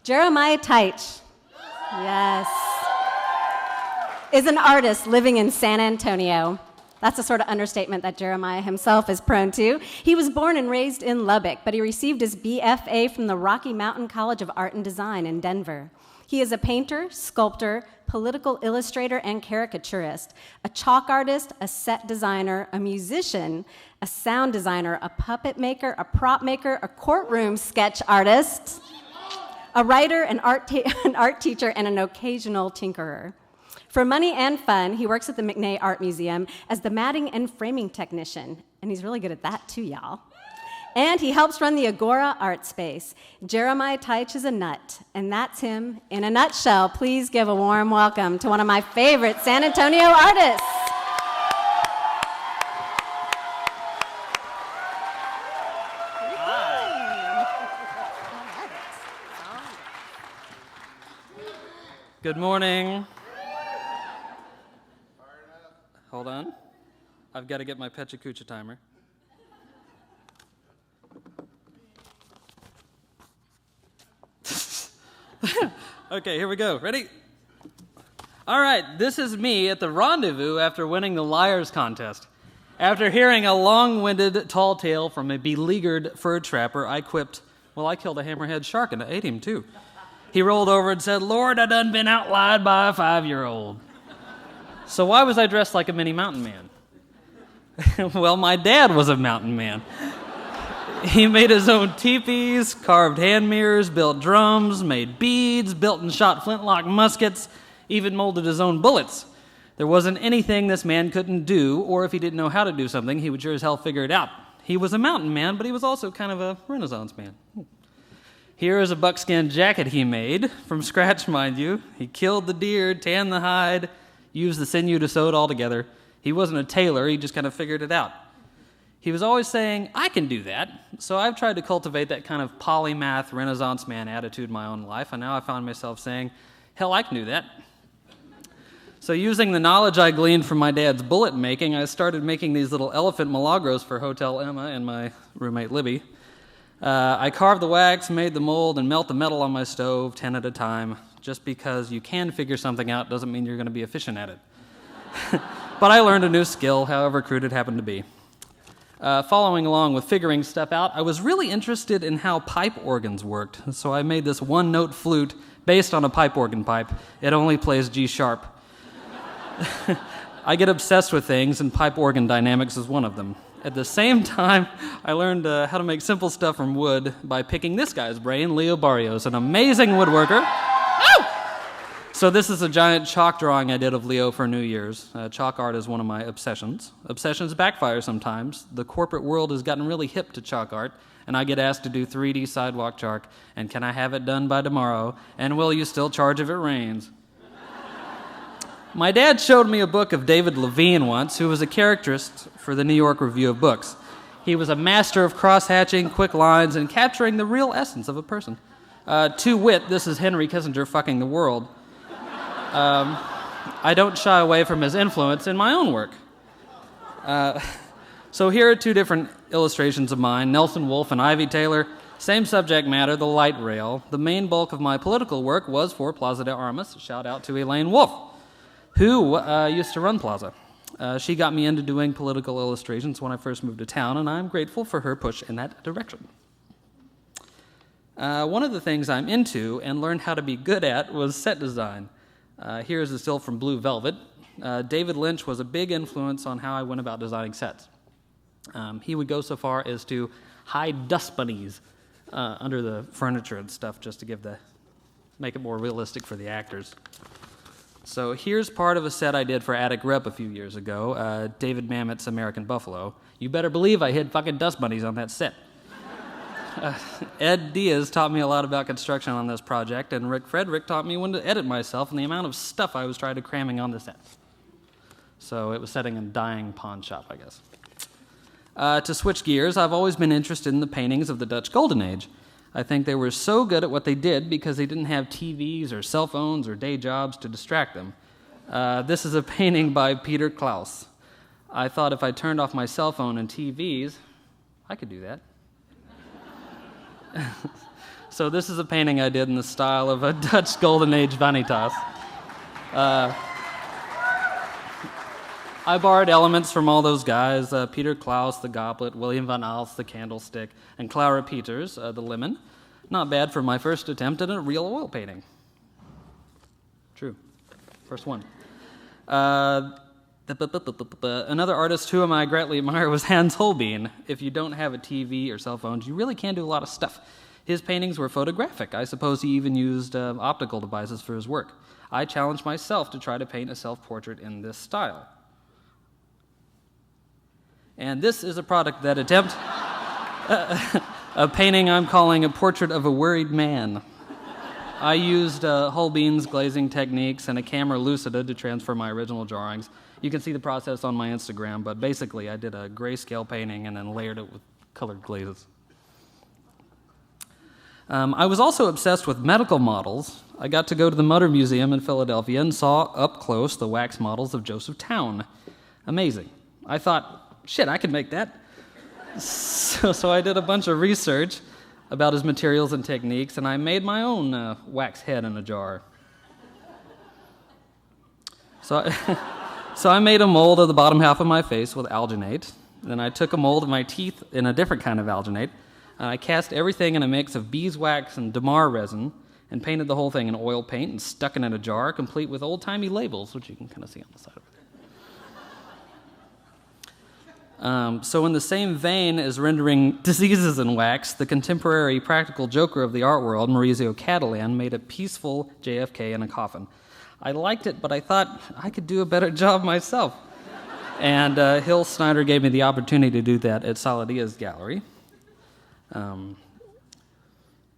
Jeremiah Teutsch, yes, is an artist living in San Antonio. That's the sort of understatement that Jeremiah himself is prone to. He was born and raised in Lubbock, but he received his BFA from the Rocky Mountain College of Art and Design in Denver. He is a painter, sculptor, political illustrator, and caricaturist, a chalk artist, a set designer, a musician, a sound designer, a puppet maker, a prop maker, a courtroom sketch artist, a writer, an art teacher, and an occasional tinkerer. For money and fun, he works at the McNay Art Museum as the matting and framing technician, and he's really good at that too, y'all. And he helps run the Agora Art Space. Jeremiah Teutsch is a nut, and that's him in a nutshell. Please give a warm welcome to one of my favorite San Antonio artists. Good morning. Hold on. I've got to get my PechaKucha timer. Okay, here we go. Ready? All right, this is me at the rendezvous after winning the Liars contest. After hearing a long-winded tall tale from a beleaguered fur trapper, I quipped, well, I killed a hammerhead shark and I ate him too. He rolled over and said, Lord, I done been outlied by a 5-year-old. So why was I dressed like a mini mountain man? Well, my dad was a mountain man. He made his own teepees, carved hand mirrors, built drums, made beads, built and shot flintlock muskets, even molded his own bullets. There wasn't anything this man couldn't do, or if he didn't know how to do something, he would sure as hell figure it out. He was a mountain man, but he was also kind of a Renaissance man. Here is a buckskin jacket he made, from scratch, mind you. He killed the deer, tanned the hide, used the sinew to sew it all together. He wasn't a tailor, he just kind of figured it out. He was always saying, I can do that. So I've tried to cultivate that kind of polymath Renaissance man attitude in my own life, and now I found myself saying, hell, I can do that. So using the knowledge I gleaned from my dad's bullet making, I started making these little elephant milagros for Hotel Emma and my roommate Libby. I carved the wax, made the mold, and melt the metal on my stove 10 at a time. Just because you can figure something out doesn't mean you're going to be efficient at it. But I learned a new skill, however crude it happened to be. Following along with figuring stuff out, I was really interested in how pipe organs worked. So I made this one-note flute based on a pipe organ pipe. It only plays G sharp. I get obsessed with things, and pipe organ dynamics is one of them. At the same time, I learned how to make simple stuff from wood by picking this guy's brain, Leo Barrios, an amazing woodworker. So this is a giant chalk drawing I did of Leo for New Year's. Chalk art is one of my obsessions. Obsessions backfire sometimes. The corporate world has gotten really hip to chalk art, and I get asked to do 3D sidewalk chalk, and can I have it done by tomorrow, and will you still charge if it rains? My dad showed me a book of David Levine once, who was a caricaturist for the New York Review of Books. He was a master of cross-hatching, quick lines, and capturing the real essence of a person. To wit, this is Henry Kissinger fucking the world. I don't shy away from his influence in my own work. So here are two different illustrations of mine, Nelson Wolff and Ivy Taylor. Same subject matter, the light rail. The main bulk of my political work was for Plaza de Armas. Shout out to Elaine Wolff, who used to run Plaza. She got me into doing political illustrations when I first moved to town, and I'm grateful for her push in that direction. One of the things I'm into and learned how to be good at was set design. Here's a still from Blue Velvet. David Lynch was a big influence on how I went about designing sets. He would go so far as to hide dust bunnies under the furniture and stuff just to make it more realistic for the actors. So here's part of a set I did for Attic Rep a few years ago, David Mamet's American Buffalo. You better believe I hid fucking dust bunnies on that set. Ed Diaz taught me a lot about construction on this project, and Rick Frederick taught me when to edit myself and the amount of stuff I was trying to cramming on the set. So it was setting a dying pawn shop, I guess. To switch gears, I've always been interested in the paintings of the Dutch Golden Age. I think they were so good at what they did because they didn't have TVs or cell phones or day jobs to distract them. This is a painting by Peter Klaus. I thought if I turned off my cell phone and TVs, I could do that. So this is a painting I did in the style of a Dutch Golden Age vanitas. I borrowed elements from all those guys, Peter Klaus, the goblet, William van Aalst, the candlestick, and Clara Peters, the lemon. Not bad for my first attempt at a real oil painting. True. First one. Another artist whom I greatly admire was Hans Holbein. If you don't have a TV or cell phones, you really can do a lot of stuff. His paintings were photographic. I suppose he even used optical devices for his work. I challenged myself to try to paint a self-portrait in this style. And this is a product that attempt a painting I'm calling a portrait of a worried man. I used Holbein's glazing techniques and a camera lucida to transfer my original drawings. You can see the process on my Instagram, but basically I did a grayscale painting and then layered it with colored glazes. I was also obsessed with medical models. I got to go to the Motor Museum in Philadelphia and saw up close the wax models of Joseph Town. Amazing. I thought, shit, I could make that. So I did a bunch of research about his materials and techniques, and I made my own wax head in a jar. So I made a mold of the bottom half of my face with alginate. Then I took a mold of my teeth in a different kind of alginate, and I cast everything in a mix of beeswax and damar resin, and painted the whole thing in oil paint and stuck it in a jar, complete with old-timey labels, which you can kind of see on the side over there. So in the same vein as rendering diseases in wax, the contemporary practical joker of the art world, Maurizio Catalan, made a peaceful JFK in a coffin. I liked it, but I thought I could do a better job myself. And Hill Snyder gave me the opportunity to do that at Saladia's gallery.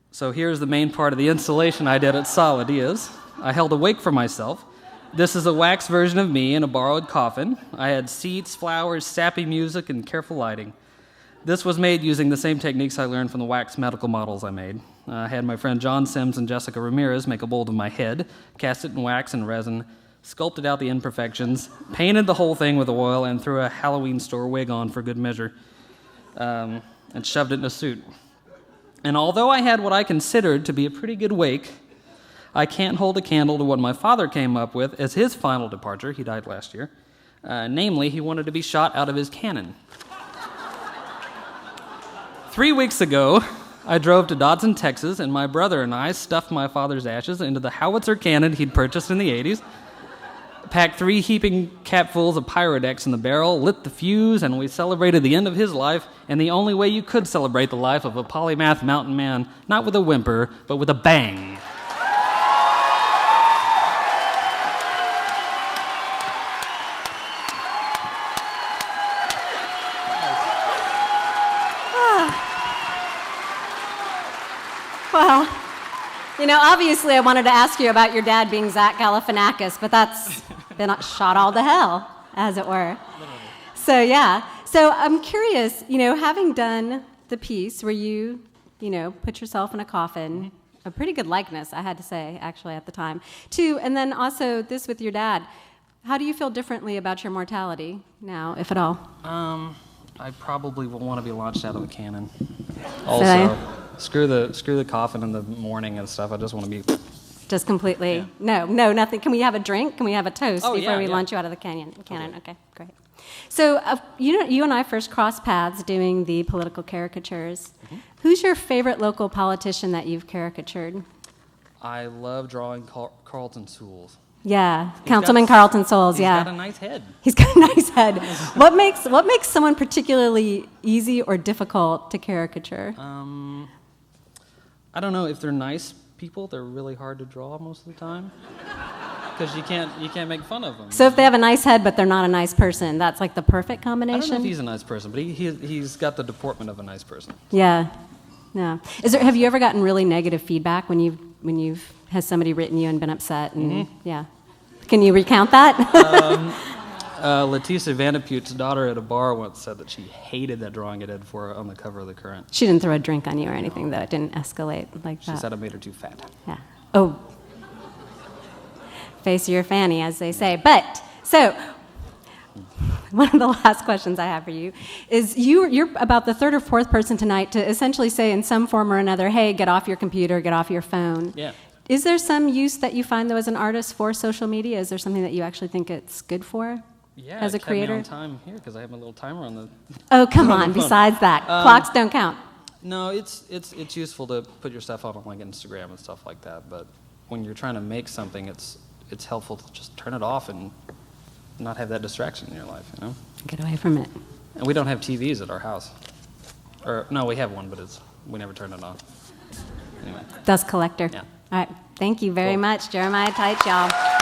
So here's the main part of the installation I did at Saladia's. I held a wake for myself. This is a wax version of me in a borrowed coffin. I had seats, flowers, sappy music, and careful lighting. This was made using the same techniques I learned from the wax medical models I made. I had my friend John Sims and Jessica Ramirez make a mold of my head, cast it in wax and resin, sculpted out the imperfections, painted the whole thing with oil, and threw a Halloween store wig on for good measure, and shoved it in a suit. And although I had what I considered to be a pretty good wake, I can't hold a candle to what my father came up with as his final departure. He died last year. Namely, he wanted to be shot out of his cannon. 3 weeks ago, I drove to Dodson, Texas, and my brother and I stuffed my father's ashes into the howitzer cannon he'd purchased in the 80s, packed 3 heaping capfuls of Pyrodex in the barrel, lit the fuse, and we celebrated the end of his life in the only way you could celebrate the life of a polymath mountain man, not with a whimper, but with a bang. Well, obviously I wanted to ask you about your dad being Zach Galifianakis, but that's been shot all to hell, as it were. So, yeah. So I'm curious, having done the piece where you, put yourself in a coffin, a pretty good likeness, I had to say, actually, at the time, too, and then also this with your dad. How do you feel differently about your mortality now, if at all? I probably will want to be launched out of a cannon. Also, screw the coffin in the morning and stuff. I just want to be... Just completely... Yeah. No, nothing. Can we have a drink? Can we have a toast before we launch you out of the cannon? Totally. Okay, great. So, you and I first crossed paths doing the political caricatures. Mm-hmm. Who's your favorite local politician that you've caricatured? I love drawing Carlton Sewells. Yeah, Councilman Carlton Sewells, yeah. He's got a nice head. He's got a nice head. What makes someone particularly easy or difficult to caricature? I don't know. If they're nice people, they're really hard to draw most of the time. Because you can't make fun of them. So if they have a nice head but they're not a nice person, that's like the perfect combination? I don't know if he's a nice person, but he's got the deportment of a nice person. Yeah. Have you ever gotten really negative feedback when has somebody written you and been upset? And yeah. Can you recount that? Leticia Vanderpute's daughter at a bar once said that she hated that drawing I did for her on the cover of The Current. She didn't throw a drink on you or anything, though. It didn't escalate like that. She said I made her too fat. Yeah. Oh. Face your fanny, as they say. But, so, one of the last questions I have for you is you're about the third or fourth person tonight to essentially say in some form or another, hey, get off your computer, get off your phone. Yeah. Is there some use that you find, though, as an artist for social media? Is there something that you actually think it's good for as a creator? Yeah, it kept me on time here because I have my little timer on the... Oh, come on. Besides that, clocks don't count. No, it's useful to put your stuff on like Instagram and stuff like that, but when you're trying to make something, it's helpful to just turn it off and not have that distraction in your life, you know? Get away from it. And we don't have TVs at our house. Or, no, we have one, but we never turn it on. Anyway. Dust collector. Yeah. All right. Thank you very Cool. much, Jeremiah Teutsch, y'all.